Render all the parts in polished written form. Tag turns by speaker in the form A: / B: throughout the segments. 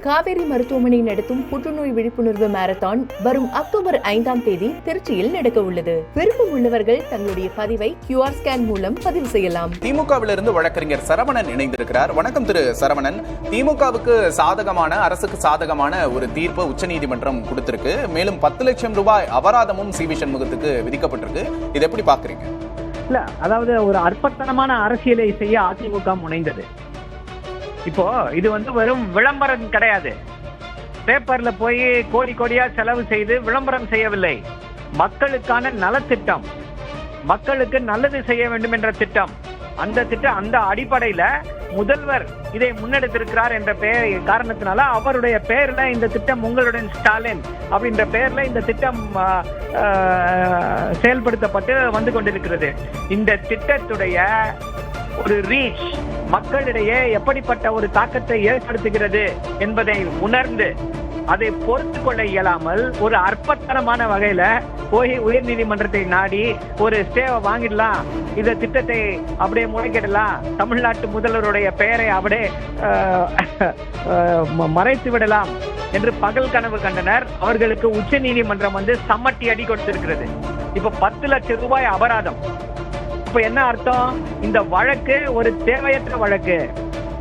A: காவேரி மருத்துவமனை நடத்தும் புற்றுநோய் விழிப்புணர்வு மாரத்தான் வரும் அக்டோபர் 5ஆம் தேதி திருச்சியில் நடக்க உள்ளது. விருப்பம் உள்ளவர்கள் தங்களுடைய பதிவை QR ஸ்கேன் மூலம் பதிவு செய்யலாம்.
B: திமுகவிலிருந்து வழக்கறிஞர் சரவணன் இணைந்திருக்கிறார். வணக்கம் திரு சரவணன். திமுகவுக்கு சாதகமான, அரசுக்கு சாதகமான ஒரு தீர்ப்பு உச்சநீதிமன்றம் கொடுத்திருக்கு. மேலும் 10 லட்சம் ரூபாய் அபராதமும் சி.வி. சண்முகத்துக்கு விதிக்கப்பட்டிருக்கு. இதை எப்படி பாக்குறீங்க?
C: இல்ல, அதாவது ஒரு அற்பத்தனமான அரசியலை செய்ய அதிமுக முனைந்தது. இப்போ இது வெறும் விளம்பரம் கிடையாது. பேப்பர்ல போய் கோடி கோடியா செலவு செய்து விளம்பரம் செய்யவில்லை. மக்களுக்கான நலத்திட்டம், மக்களுக்கு நல்லது செய்ய வேண்டும் என்ற திட்டம். அந்த அடிப்படையில முதல்வர் இதை முன்னெடுத்திருக்கிறார் என்ற காரணத்தினால அவருடைய பெயர்ல இந்த திட்டம், உங்களுடன் ஸ்டாலின் அப்படின்ற பெயர்ல இந்த திட்டம் செயல்படுத்தப்பட்டு வந்து கொண்டிருக்கிறது. இந்த திட்டத்துடைய ஒரு ரீச் மக்களிடையே எப்படிப்பட்ட ஒரு தாக்கத்தை ஏற்படுத்துகிறது என்பதை உணர்ந்து அதை பொறுத்து கொள்ள இயலாமல் ஒரு அற்பத்தனமான வகையில போய் உயர் நீதிமன்றத்தை நாடி ஒரு ஸ்டேவை வாங்கிடலாம், இந்த திட்டத்தை அப்படியே முறைக்கிடலாம், தமிழ்நாட்டு முதல்வருடைய பெயரை அப்படியே மறைத்து விடலாம் என்று பகல் கனவு கண்டனர். அவர்களுக்கு உச்ச நீதிமன்றம் சம்மட்டி அடி கொடுத்திருக்கிறது. இப்ப 10 லட்சம் ரூபாய் அபராதம். இப்ப என்ன அர்த்தம்? இந்த வழக்கு ஒரு தேவையற்ற வழக்கு,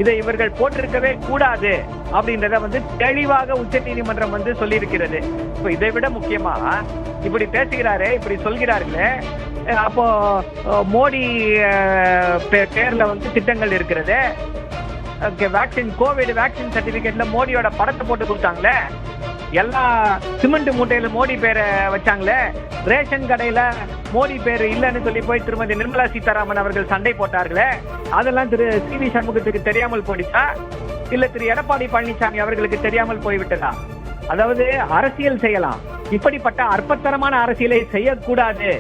C: இதை இவர்கள் போட்டிருக்கவே கூடாது அப்படின்றத தெளிவாக உச்ச நீதிமன்றம் சொல்லி இருக்கிறது. இப்ப இதை விட முக்கியமா இப்படி பேசுகிறாரே, இப்படி சொல்கிறார்களே, அப்போ மோடி பேர்ல திட்டங்கள் இருக்கிறது. வேக்சின், கோவிட் வேக்சின் சர்டிபிகேட்ல மோடியோட படத்தை போட்டு கொடுத்தாங்களே, எல்லா சிமெண்ட் மூட்டையில மோடி பேரை வச்சாங்களே, ரேஷன் கடையில மோடி பேர் இல்லைன்னு சொல்லி போய் திருமதி நிர்மலா சீதாராமன் அவர்கள் சண்டை போட்டார்களே, அதெல்லாம் திரு சி.வி. சண்முகத்துக்கு தெரியாமல் போயிடுச்சா, இல்ல திரு எடப்பாடி பழனிசாமி அவர்களுக்கு தெரியாமல் போய்விட்டதா? அதாவது அரசியல் செய்யலாம், இப்படிப்பட்ட அற்பத்தனமான அரசியலை செய்யக்கூடாது.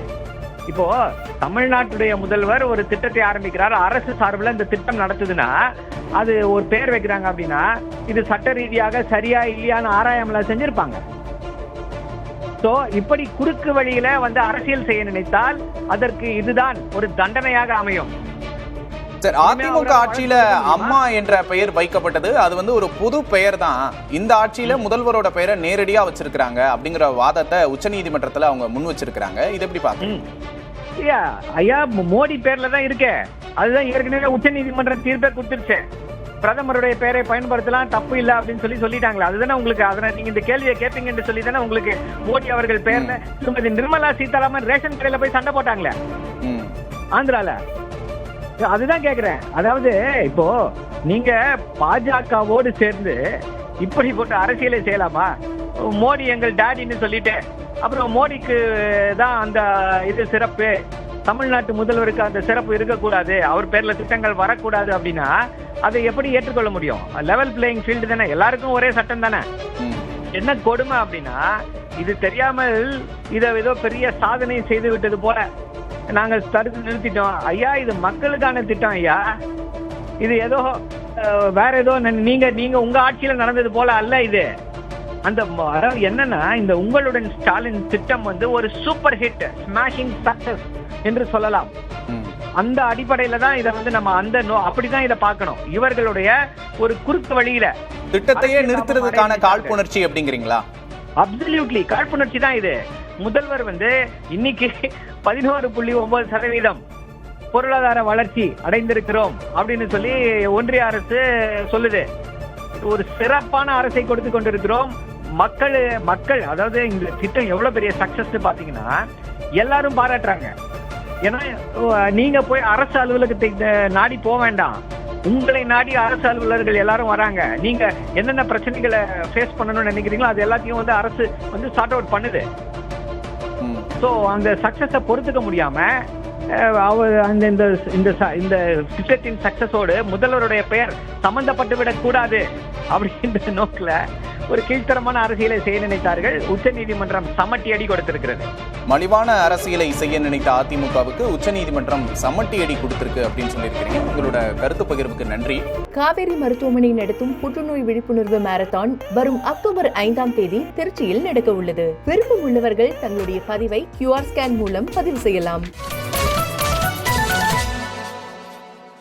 C: இப்போ தமிழ்நாட்டுடைய முதல்வர் ஒரு திட்டத்தை ஆரம்பிக்கிறார், அரசு சார்பில் இந்த திட்டம் நடத்துதுன்னா அது ஒரு பேர் வைக்கிறாங்க அப்படின்னா இது சட்ட ரீதியாக சரியா இல்லையான்னு ஆராயாமல செஞ்சிருப்பாங்க. சோ இப்படி குறுக்கு வழியில அரசியல் செய்ய நினைத்தால் அதற்கு இதுதான் ஒரு தண்டனையாக அமையும்.
B: அதிமுக ஆட்சியில அம்மா என்ற பெயர் வைக்கப்பட்டது, அது ஒரு புது பெயர் தான். இந்த ஆட்சியில முதல்வரோட பெயரை நேரடியா வச்சிருக்காங்க அப்படிங்கிற வாதத்தை உச்சநீதிமன்றத்துல அவங்க முன் வச்சிருக்காங்க. இது எப்படி பாக்குறீங்க?
C: ஐயா, மோடி பேர்ல தான் இருக்கு. அதுதான் ஏற்கனவே உச்சநீதிமன்றம் தீர்ப்பை கொடுத்துருச்சு. பிரதமருடைய பெயரை பயன்படுத்தலாம், தப்பு இல்லை அப்படின்னு சொல்லிட்டாங்களா? அதுதானே உங்களுக்கு, அதனால நீங்க இந்த கேள்வியை கேட்பீங்கன்னு சொல்லி தானே உங்களுக்கு மோடி அவர்கள் பெயர்ல திருமதி நிர்மலா சீதாராமன் ரேஷன் கடையில போய் சண்டை போட்டாங்களே ஆந்திரால. அதுதான் கேக்குறேன். அதாவது இப்போ நீங்க பாஜகவோடு சேர்ந்து இப்படி போட்டு அரசியலை செய்யலாமா? மோடி எங்கள் டாடின்னு சொல்லிட்டு அப்புறம் மோடிக்கு தான் அந்த இது சிறப்பு, தமிழ்நாட்டு முதல்வருக்கு அந்த சிறப்பு இருக்கக்கூடாது, அவர் பேர்ல திட்டங்கள் வரக்கூடாது அப்படின்னா அதை எப்படி ஏற்றுக்கொள்ள முடியும்? லெவல் பிளேயிங் ஃபீல்டு தானே, எல்லாருக்கும் ஒரே சட்டம் தானே. என்ன கொடுமை அப்படின்னா, இது தெரியாமல் இதை ஏதோ பெரிய சாதனை செய்து விட்டது போல நாங்கள் தடுத்து நிறுத்திட்டோம். ஐயா, இது மக்களுக்கான திட்டம் ஐயா. இது ஏதோ வேற ஏதோ நீங்க உங்க ஆட்சியில நடந்தது போல அல்ல இது. அந்த என்னன்னா, இந்த உங்களுடன் ஸ்டாலின் திட்டம் ஒரு சூப்பர் ஹிட், ஸ்மாஷிங் சக்சஸ் என்று சொல்லலாம். அந்த அடிப்படையில தான் இதை நம்ம அப்படிதான் இதை பார்க்கணும். இவர்களுடைய ஒரு குறுக்கு வழியில
B: திட்டத்தையே நிறுத்துறதுக்கான காழ்ப்புணர்ச்சி அப்படிங்கிறீங்களா?
C: அப்சல்யூட்லி காழ்ப்புணர்ச்சி தான் இது. முதல்வர் இன்னைக்கு 11.9% பொருளாதார வளர்ச்சி அடைந்திருக்கிறோம் அப்படின்னு சொல்லி ஒன்றிய அரசு சொல்லுது. ஒரு சிறப்பான அரசை கொடுத்து கொண்டிருக்கிறோம். மக்கள் அதாவது இந்த திட்டம் எவ்வளவு பெரிய சக்சஸ் பாத்தீங்கன்னா எல்லாரும் பாராட்டுறாங்க. ஏன்னா நீங்க போய் அரசு அலுவலகத்தை நாடி போக வேண்டாம், உங்களை நாடி அரசு அலுவலர்கள் எல்லாரும் வராங்க. நீங்க என்னென்ன பிரச்சனைகளை ஃபேஸ் பண்ணணும்னு நினைக்கிறீங்களோ அது எல்லாத்தையும் அரசு சார்ட் அவுட் பண்ணுது. சோ அந்த சக்சஸை பொறுத்துக்க முடியாம இந்த திட்டத்தின் சக்சஸோடு முதல்வருடைய பெயர் சம்பந்தப்பட்டு விடக் கூடாது அப்படின்ற நோக்கில ஒரு கீழ்த்தரமான அரசியலை செய்ய நினைத்தார்கள். உச்ச நீதிமன்றம் சம்மட்டி அடி கொடுத்திருக்கிறது.
B: மலிவான அரசியலை செய்ய நினைத்த அதிமுகவுக்கு உச்சநீதிமன்றம் சம்மட்டி அடி கொடுத்திருக்கு அப்படின்னு சொல்லியிருக்கிறீங்க. உங்களோட கருத்து பகிர்வுக்கு நன்றி.
A: காவேரி மருத்துவமனை நடத்தும் புற்றுநோய் விழிப்புணர்வு மாரத்தான் வரும் அக்டோபர் 5ஆம் தேதி திருச்சியில் நடக்க உள்ளது. விருப்பம் உள்ளவர்கள் தங்களுடைய பதிவை QR ஸ்கேன் மூலம் பதிவு செய்யலாம்.